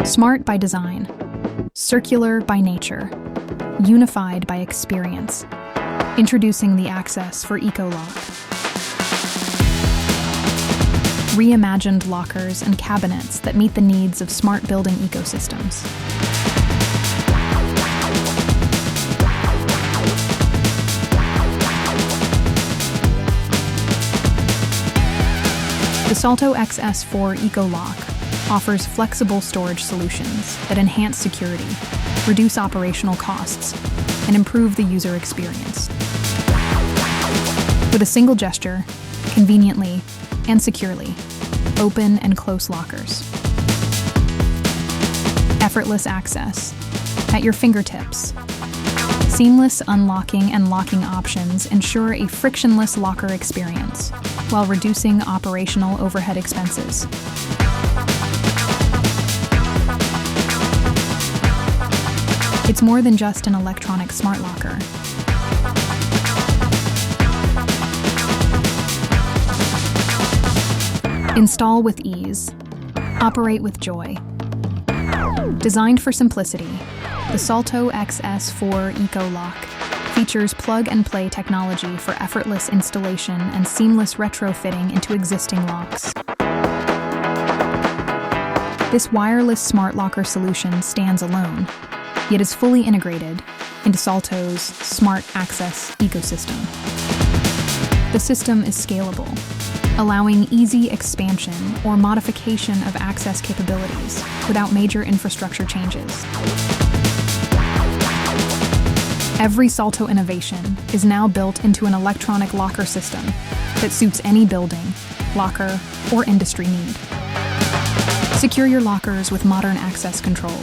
Smart by design, circular by nature, unified by experience. Introducing the XS4 ECO.Lock. Reimagined lockers and cabinets that meet the needs of smart building ecosystems. The Salto XS4 ECO.Lock offers flexible storage solutions that enhance security, reduce operational costs, and improve the user experience. With a single gesture, conveniently and securely, open and close lockers. Effortless access at your fingertips. Seamless unlocking and locking options ensure a frictionless locker experience while reducing operational overhead expenses. It's more than just an electronic smart locker. Install with ease. Operate with joy. Designed for simplicity, the Salto XS4 ECO.Lock features plug-and-play technology for effortless installation and seamless retrofitting into existing locks. This wireless smart locker solution stands alone, yet is fully integrated into Salto's smart access ecosystem. The system is scalable, allowing easy expansion or modification of access capabilities without major infrastructure changes. Every Salto innovation is now built into an electronic locker system that suits any building, locker, or industry need. Secure your lockers with modern access control.